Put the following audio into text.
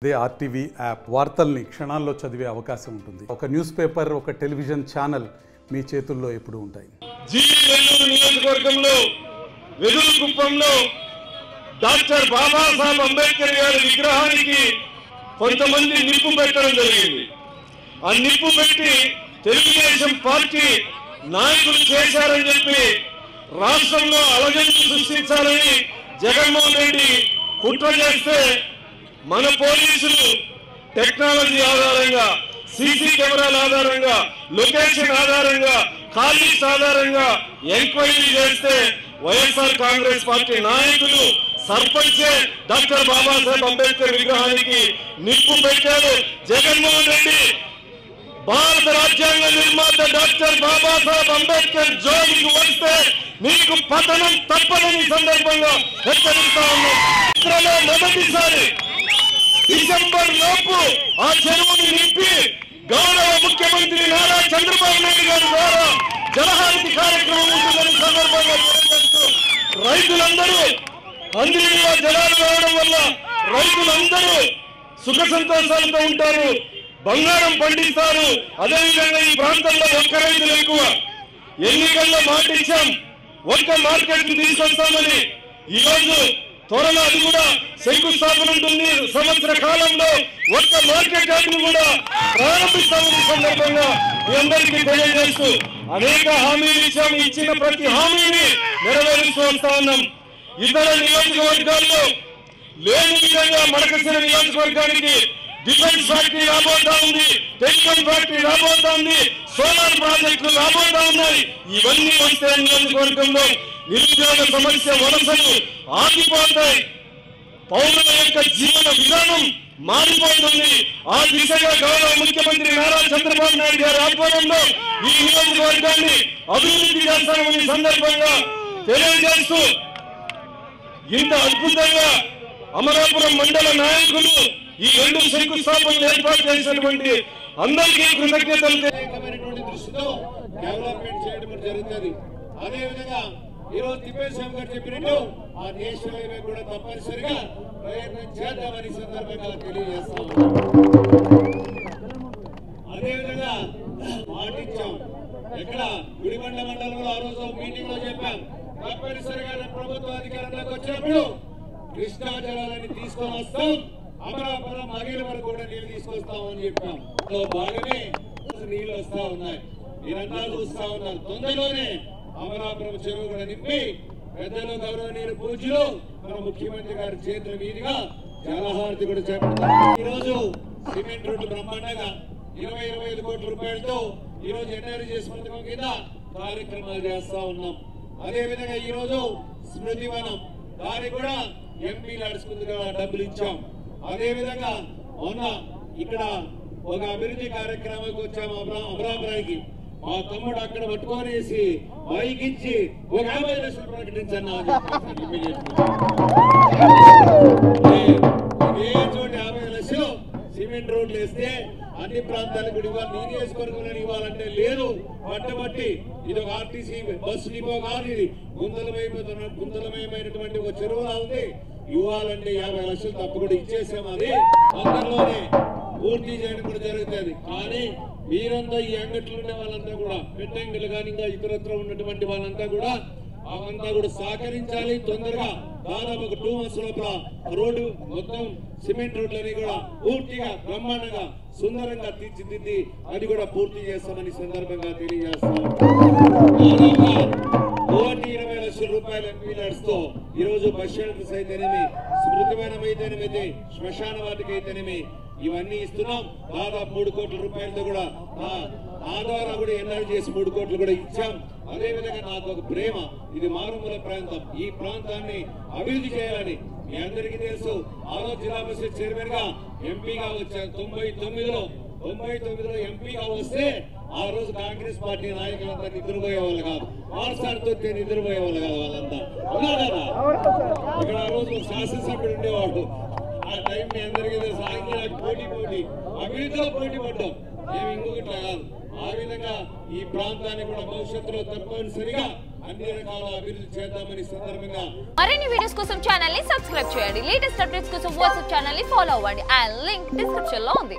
అదే RTV app వార్తల్ని క్షణాల్లో చదివే అవకాశం ఉంటుంది. ఒక న్యూస్ పేపర్, ఒక టెలివిజన్ ఛానల్ మీ చేతుల్లో ఎప్పుడూ ఉంటాయి. నియోజకవర్గంలో వెదురుకుప్పంలో డాక్టర్ బాబాసాహెబ్ అంబేద్కర్ గారి విగ్రహానికి కొంతమంది నిప్పు పెట్టడం జరిగింది. ఆ నిప్పు పెట్టి తెలుగుదేశం పార్టీ నాయకులు చేశారని చెప్పి రాష్ట్రంలో అలజడి సృష్టించాలని జగన్మోహన్ రెడ్డి కుట్ర చేస్తే మన పోలీసులు టెక్నాలజీ ఆధారంగా, సీసీ కెమెరాల ఆధారంగా, లొకేషన్ ఆధారంగా, కాలీస్ ఆధారంగా ఎంక్వైరీ చేస్తే వైఎస్ఆర్ కాంగ్రెస్ పార్టీ నాయకులు సర్పంచే డాక్టర్ బాబాసాహెబ్ అంబేద్కర్ విగ్రహానికి నిప్పు పెట్టారు. జగన్మోహన్ రెడ్డి భారత రాజ్యాంగ నిర్మాత డాక్టర్ బాబాసాహెబ్ అంబేద్కర్ జోలికి వస్తే నీకు పతనం తప్పదని సందర్భంగా హెచ్చరిస్తా ఉన్నాం. మొదటిసారి డిసెంబర్ లోపు ఆ చెరువుని నింపి గౌరవ ముఖ్యమంత్రి నారా చంద్రబాబు నాయుడు గారి ద్వారా జలహారతి కార్యక్రమం ఉంటుందని సందర్భంగా తెలియజేస్తూ రైతులందరూ అందరిలో జలాలు రావడం వల్ల రైతులందరూ సుఖ సంతోషాలతో ఉంటారు, బంగారం పండిస్తారు. అదేవిధంగా ఈ ప్రాంతంలో ఒక్క రైతులు ఎక్కువ. ఎన్నికల్లో మాట ఇచ్చాం, ఒక్క మార్కెట్ తీసుకొస్తామని. ఈ రోజు త్వరలో అది కూడా శంకుస్థాపన ఉంటుంది. సంవత్సర కాలంలో ఒక్క మార్కెట్ యార్డును కూడా ప్రారంభిస్తామని సందర్భంగా మీ అందరికీ తెలియజేస్తూ అనేక హామీలు ఇచ్చాము. ఇచ్చిన ప్రతి హామీని నెరవేరుస్తూ వస్తా ఉన్నాం. ఇతర నియోజకవర్గాల్లో లేని విధంగా మడకశిర నియోజకవర్గానికి డిఫెన్స్ ఫ్యాక్టరీ రాబోతా ఉంది, టెలికాం ఫ్యాక్టరీ రాబోతా ఉంది, సోలార్ ప్రాజెక్టులు రాబోతా ఉన్నాయి. ఇవన్నీ వస్తే నియోజకవర్గంలో నిరుద్యోగ సమస్య, వలసలు ఆగిపోతాయి. పౌరుల యొక్క జీవన విధానం మారిపోతుంది. ఆ దిశగా గౌరవ ముఖ్యమంత్రి నారా చంద్రబాబు నాయుడు గారి ఆధ్వర్యంలో ఈ నియోజకవర్గాన్ని అభివృద్ధి చేస్తామని సందర్భంగా తెలియజేస్తూ ఇంత అద్భుతంగా అమరాపురం మండల నాయకులు ఈ రెండు శంకుస్థాపనలు ఏర్పాటు చేసినటువంటి అందరికీ కృతజ్ఞతలు దృష్టితో డెవలప్మెంట్ చేయడం జరుగుతుంది. అదేవిధంగా ఈ రోజు తిప్పేశ్వరం గారు చెప్పినట్టు ఆ నేషనల్ హైవే కూడా తప్పనిసరిగా ప్రయత్నం చేద్దామని సందర్భంగా తెలియజేస్తాం. అదేవిధంగా మాటిచ్చాం, ఎక్కడ గుడిబండ మండలంలో ఆ రోజు మీటింగ్ లో చెప్పాం, తప్పనిసరిగా ప్రభుత్వ అధికారంలోకి వచ్చినప్పుడు కృష్ణా జలాలని తీసుకొని వస్తాం, అమరాపురం మగిలి వరకు కూడా నీళ్లు తీసుకొస్తామని చెప్పాం. బాగానే నీళ్లు వస్తా ఉన్నాయి, మీరంతా చూస్తా ఉన్నారు. తొందరలోనే అమరాపురం చెరువు కూడా నింపి పెద్దలు గౌరవనీయులు పూజలు మన ముఖ్యమంత్రి గారి చేతుల మీదుగా జలహారతి కూడా చేపడతారు. ఈ రోజు సిమెంట్ రోడ్డు బ్రహ్మాండంగా 20-25 కోట్ల రూపాయలతో ఈ రోజు ఎన్ఆర్జీ చేసి పథకం కింద కార్యక్రమాలు చేస్తా ఉన్నాం. అదే విధంగా ఈ రోజు స్మృతివనం దానికి కూడా ఎంపీలు అడుచుకుందుగా డబ్బులు ఇచ్చాం. అదే విధంగా మొన్న ఇక్కడ ఒక అభివృద్ధి కార్యక్రమానికి వచ్చాము అమరాపురానికి. మా తమ్ముడు అక్కడ పట్టుకొనేసి బైక్ ఇచ్చి ఒక 50 లక్షలు ప్రకటించన్నా ఏ చోట 50 లక్షలు సిమెంట్ రోడ్లు వేస్తే అన్ని ప్రాంతాలకు ఇవ్వాలి, నీ నియోజకవర్గంలో ఇవ్వాలంటే లేదు. పట్టబట్టి ఇది ఒక ఆర్టీసీ బస్సు డిపో కాదు, ఇది గుంతలమయమైనటువంటి ఒక చెరువులా ఉంది. ఇవ్వాలంటే 50 లక్షలు తప్పకుండా ఇచ్చేసాము. అది అందరిలోనే పూర్తి చేయడం కూడా జరుగుతుంది. కానీ మీరంతా ఈ అంగట్లు ఉండే వాళ్ళంతా కూడా, పెట్టంగిలు కానీ ఇంకా ఇతరత్ర ఉన్నటువంటి వాళ్ళంతా కూడా అవంతా కూడా సహకరించాలి. తొందరగా దాదాపు ఒక 2 months లోపల రోడ్డు మొత్తం సిమెంట్ రోడ్లని కూడా పూర్తిగా బ్రహ్మాండంగా సుందరంగా తీర్చిదిద్ది అది కూడా పూర్తి చేస్తామని సందర్భంగా తెలియజేస్తాం. 1,20 లక్షల రూపాయల ఎంపీలతో ఈ రోజు బస్ షెల్టర్స్ అయితేనేమి, స్మృతివనం అయితేనేమి, శ్మశాన వాటికి అయితేనేమి ఇవన్నీ ఇస్తున్నాం. దాదాపు 3 కోట్ల రూపాయలతో కూడా ఆ ద్వారా కూడా ఎన్ఆర్జీ చేసి 3 కోట్లు కూడా ఇచ్చాం. అదే విధంగా నాకు ఒక ప్రేమ, ఇది మారుమూల ప్రాంతం, ఈ ప్రాంతాన్ని అభివృద్ధి చేయాలని మీ అందరికీ తెలుసు. ఆ రోజు జిల్లా పరిషత్ చైర్మన్ గా ఎంపీగా వచ్చాను 99లో ఎంపీగా వస్తే ఆ రోజు కాంగ్రెస్ పార్టీ నాయకులంతా నిద్రపోయేవాళ్ళు కాదు, వారసారితో నిద్రపోయేవాళ్ళు కాదు. వాళ్ళంతా ఉన్నారు కదా ఇక్కడ. ఆ రోజు శాసనసభ్యుడు ఉండేవాడు. ఆ టైం మీ అందరికీ తెలుసు. ఆయన పోటీ అభివృద్ధిలో పోటీ పడ్డాం. మేము ఇంకొకట్లా కాదు. ఆ విధంగా ఈ ప్రాంతాన్ని కూడా భవిష్యత్తులో తప్పనిసరిగా అన్ని రకాల అభివృద్ధి చేద్దామని సందర్భంగా మరిన్ని వీడియోస్ కోసం ఛానల్ ని సబ్స్క్రైబ్ చేయండి. లేటెస్ట్ అప్డేట్స్ కోసం వాట్సాప్ ఛానల్ ని ఫాలో అవ్వండి. ఆ లింక్ డిస్క్రిప్షన్ లో ఉంది.